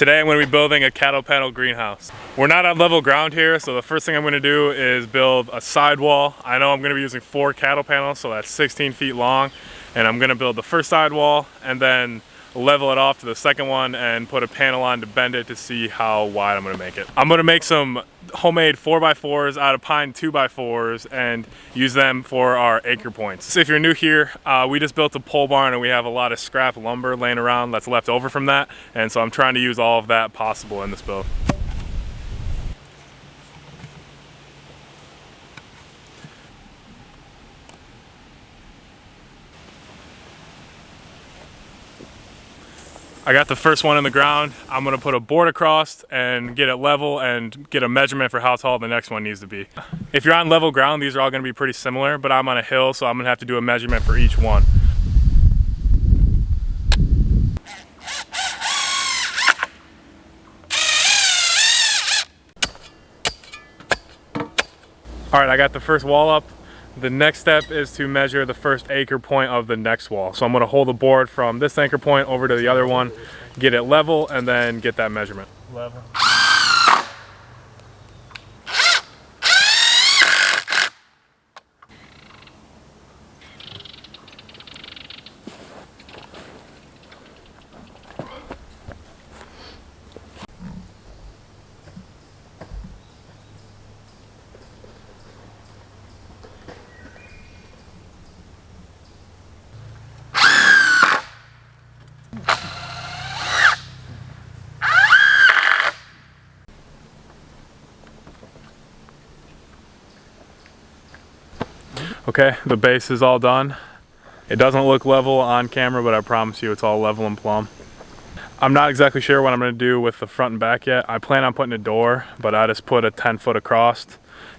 Today I'm going to be building a cattle panel greenhouse. We're not on level ground here, so the first thing I'm going to do is build a sidewall. I know I'm going to be using 4 cattle panels, so that's 16 feet long, and I'm going to build the first sidewall and then level it off to the second one and put a panel on to bend it to see how wide I'm going to make it. I'm going to make some homemade 4x4s out of pine 2x4s and use them for our anchor points. So if you're new here, we just built a pole barn and we have a lot of scrap lumber laying around that's left over from that, and so I'm trying to use all of that possible in this build. I got the first one in the ground. I'm gonna put a board across and get it level and get a measurement for how tall the next one needs to be. If you're on level ground, these are all gonna be pretty similar, but I'm on a hill, so I'm gonna have to do a measurement for each one. All right, I got the first wall up. The next step is to measure the first anchor point of the next wall. So I'm gonna hold the board from this anchor point over to the other one, get it level, and then get that measurement. Level. Okay, the base is all done. It doesn't look level on camera, but I promise you it's all level and plumb. I'm not exactly sure what I'm gonna do with the front and back yet. I plan on putting a door, but I just put a 10-foot across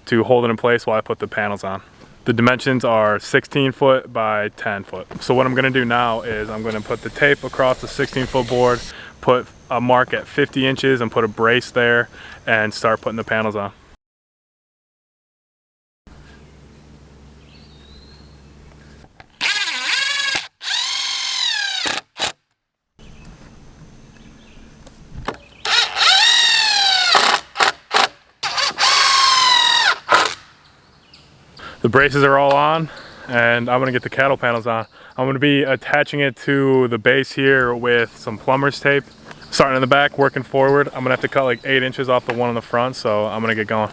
to hold it in place while I put the panels on. The dimensions are 16 foot by 10 foot. So what I'm gonna do now is I'm gonna put the tape across the 16-foot board, put a mark at 50 inches and put a brace there and start putting the panels on. The braces are all on, and I'm gonna get the cattle panels on. I'm gonna be attaching it to the base here with some plumber's tape. Starting in the back, working forward. I'm gonna have to cut like 8 inches off the one in the front, so I'm gonna get going.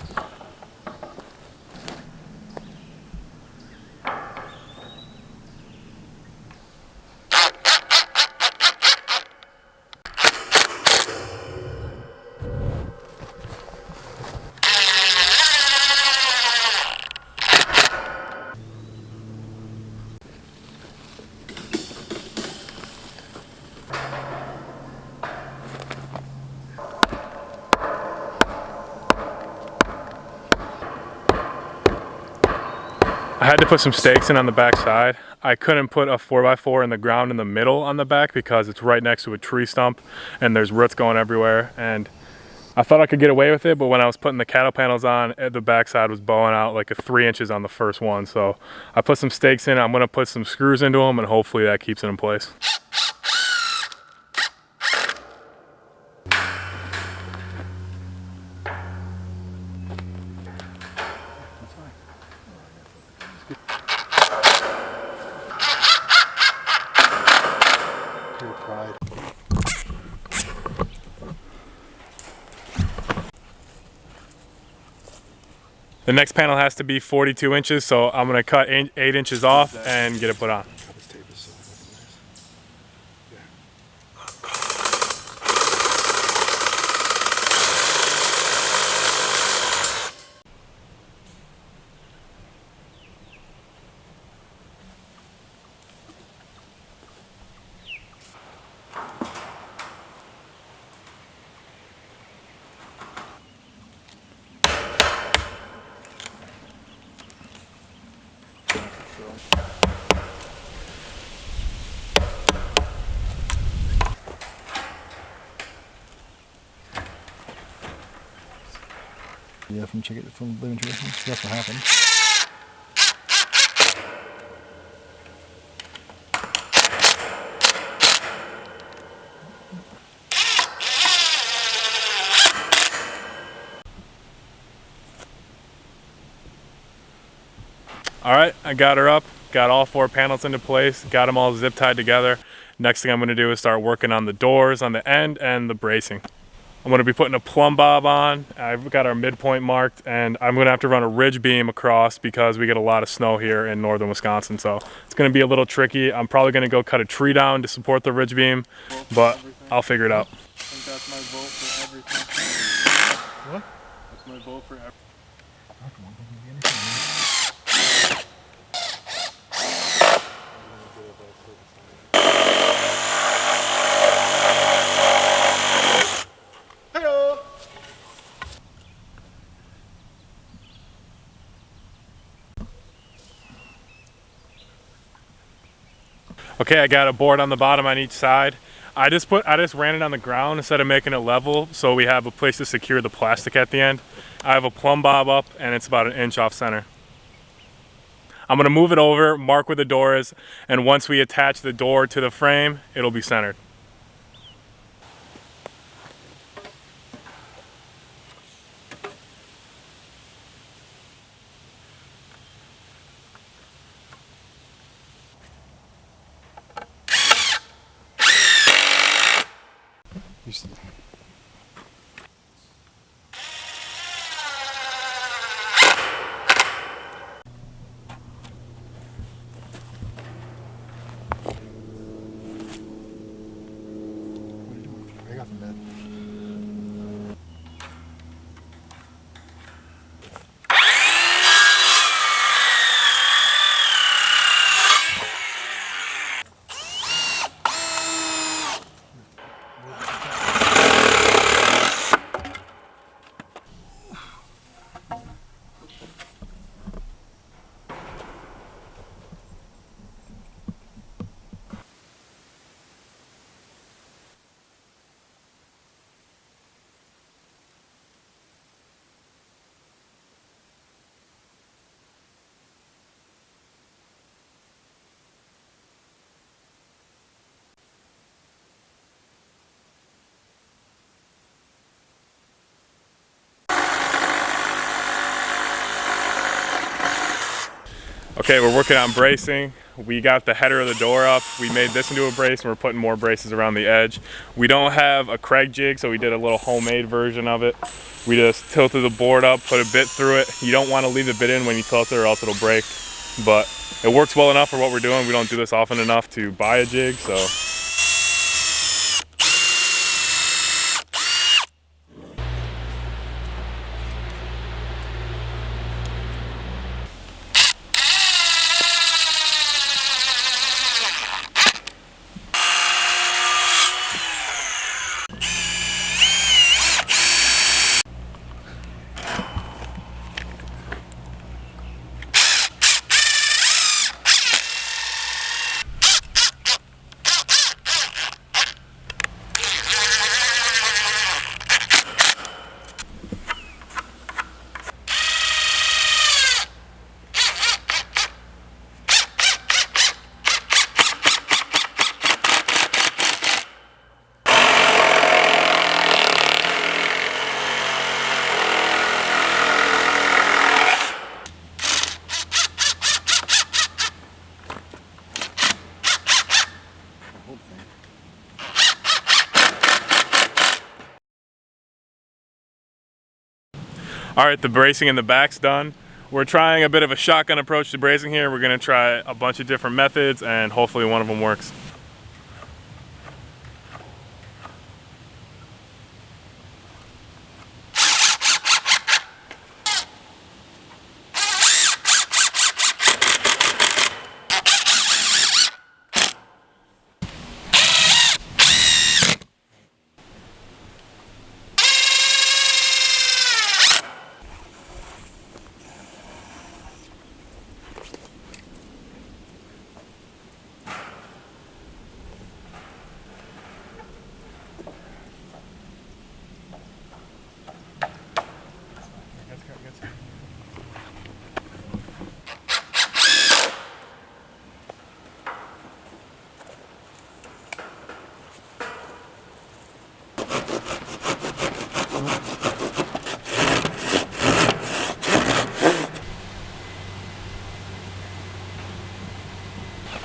I had to put some stakes in on the back side. I couldn't put a 4x4 in the ground in the middle on the back because it's right next to a tree stump and there's roots going everywhere, and I thought I could get away with it, but when I was putting the cattle panels on, the backside was bowing out like 3 inches on the first one. So I put some stakes in. I'm gonna put some screws into them and hopefully that keeps it in place. The next panel has to be 42 inches, so I'm gonna cut 8 inches off and get it put on. Yeah, from Blue Intuition. That's what happened. All right, I got her up, got all 4 panels into place, got them all zip tied together. Next thing I'm gonna do is start working on the doors on the end and the bracing. I'm gonna be putting a plumb bob on. I've got our midpoint marked, and I'm gonna have to run a ridge beam across because we get a lot of snow here in northern Wisconsin, so it's gonna be a little tricky. I'm probably gonna go cut a tree down to support the ridge beam, but I'll figure it out. I think that's my vote for everything. What? That's my vote for everything. Okay, I got a board on the bottom on each side. I just ran it on the ground instead of making it level, so we have a place to secure the plastic at the end. I have a plumb bob up, and it's about 1 inch off center. I'm gonna move it over, mark where the door is, and once we attach the door to the frame, it'll be centered. I got some bed. Okay, we're working on bracing. We got the header of the door up. We made this into a brace, and we're putting more braces around the edge. We don't have a Craig jig, so we did a little homemade version of it. We just tilted the board up, put a bit through it. You don't want to leave the bit in when you tilt it or else it'll break. But it works well enough for what we're doing. We don't do this often enough to buy a jig, so. All right, the bracing in the back's done. We're trying a bit of a shotgun approach to bracing here. We're gonna try a bunch of different methods and hopefully one of them works.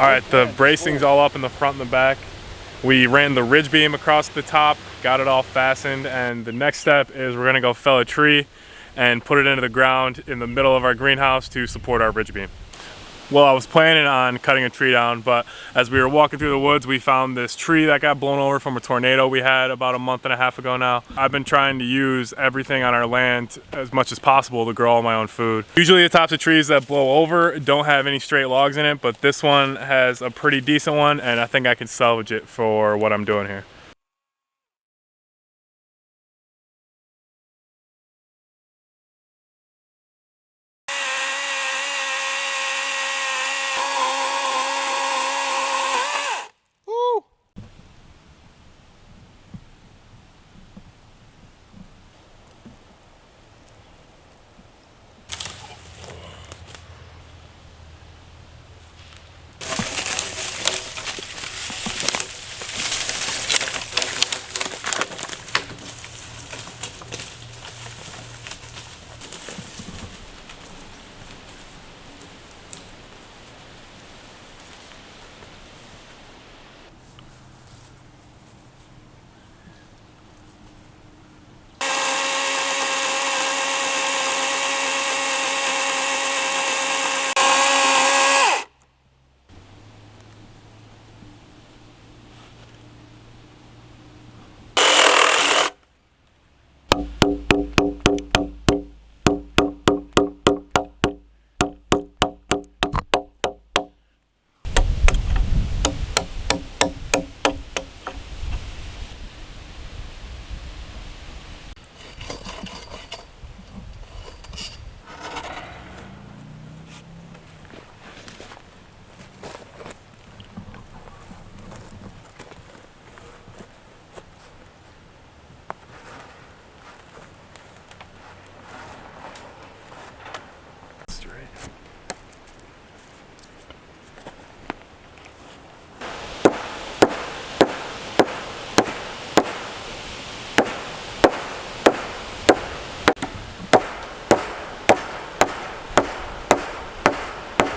All right, the bracing's all up in the front and the back. We ran the ridge beam across the top, got it all fastened, and the next step is we're gonna go fell a tree and put it into the ground in the middle of our greenhouse to support our ridge beam. Well, I was planning on cutting a tree down, but as we were walking through the woods, we found this tree that got blown over from a tornado we had about a month and a half ago now. I've been trying to use everything on our land as much as possible to grow all my own food. Usually the tops of trees that blow over don't have any straight logs in it, but this one has a pretty decent one, and I think I can salvage it for what I'm doing here.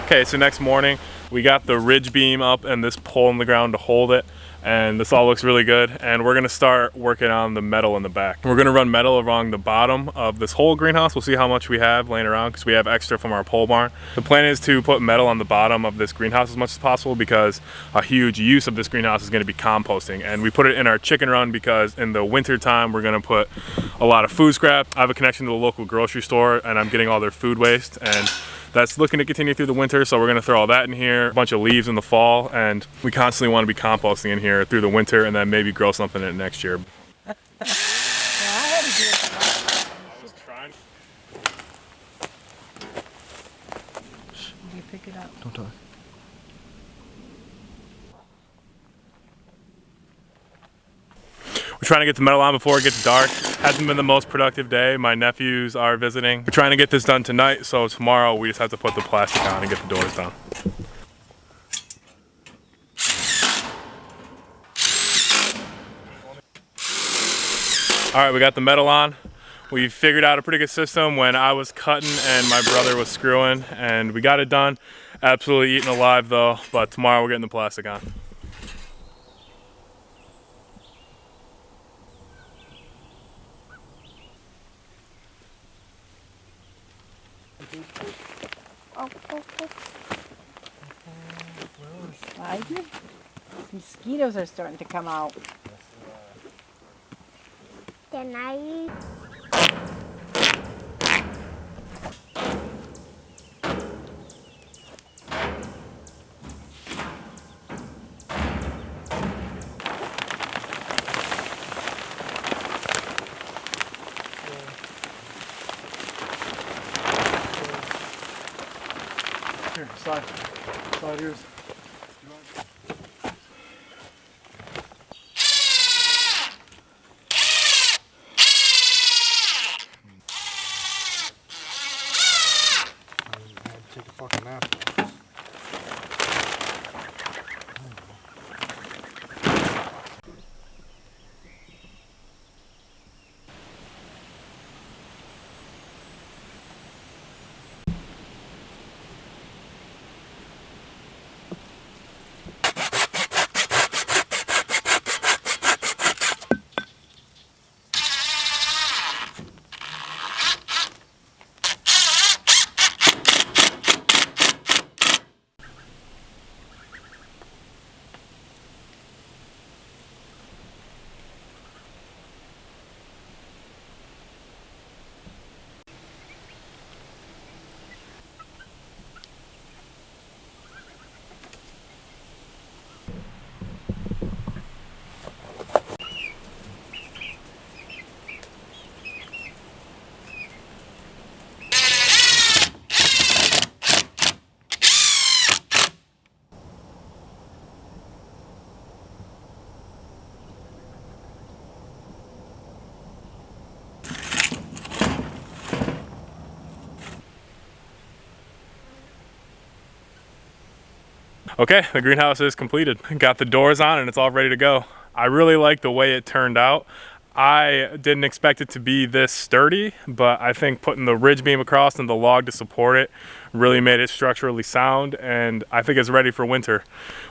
Okay, so next morning we got the ridge beam up and this pole in the ground to hold it, and this all looks really good, and we're gonna start working on the metal in the back. We're gonna run metal along the bottom of this whole greenhouse. We'll see how much we have laying around because we have extra from our pole barn. The plan is to put metal on the bottom of this greenhouse as much as possible because a huge use of this greenhouse is gonna be composting, and we put it in our chicken run because in the winter time we're gonna put a lot of food scrap. I have a connection to the local grocery store and I'm getting all their food waste, and that's looking to continue through the winter, so we're gonna throw all that in here, a bunch of leaves in the fall, and we constantly wanna be composting in here through the winter and then maybe grow something in it next year. Yeah, I had to do it for my- I was trying. You pick it up. Don't talk. We're trying to get the metal on before it gets dark. Hasn't been the most productive day. My nephews are visiting. We're trying to get this done tonight, so tomorrow we just have to put the plastic on and get the doors done. All right, we got the metal on. We figured out a pretty good system when I was cutting and my brother was screwing, and we got it done. Absolutely eaten alive though, but tomorrow we're getting the plastic on. Sliding. Mosquitoes are starting to come out. Can I? Here, slide. Slide yours. Take a fucking nap. Okay, the greenhouse is completed. Got the doors on and it's all ready to go. I really like the way it turned out. I didn't expect it to be this sturdy, but I think putting the ridge beam across and the log to support it really made it structurally sound, and I think it's ready for winter.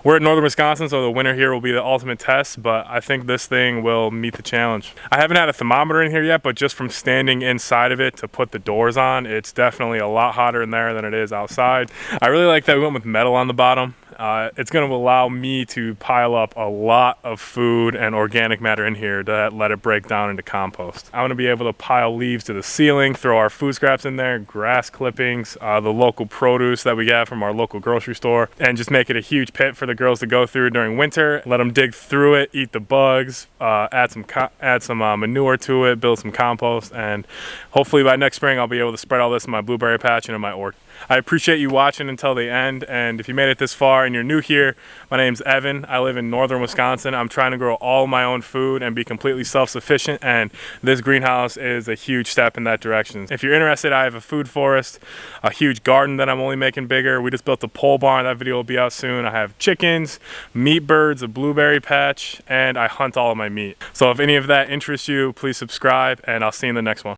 We're in northern Wisconsin, so the winter here will be the ultimate test, but I think this thing will meet the challenge. I haven't had a thermometer in here yet, but just from standing inside of it to put the doors on, it's definitely a lot hotter in there than it is outside. I really like that we went with metal on the bottom. It's going to allow me to pile up a lot of food and organic matter in here to let it break down into compost. I'm going to be able to pile leaves to the ceiling, throw our food scraps in there, grass clippings, the local produce that we get from our local grocery store, and just make it a huge pit for the girls to go through during winter. Let them dig through it, eat the bugs, add some manure to it, build some compost, and hopefully by next spring I'll be able to spread all this in my blueberry patch and in my orchard. I appreciate you watching until the end, and if you made it this far and you're new here, my name's Evan. I live in northern Wisconsin. I'm trying to grow all my own food and be completely self-sufficient, and this greenhouse is a huge step in that direction. If you're interested, I have a food forest, a huge garden that I'm only making bigger. We just built a pole barn. That video will be out soon. I have chickens, meat birds, a blueberry patch, and I hunt all of my meat. So if any of that interests you, please subscribe, and I'll see you in the next one.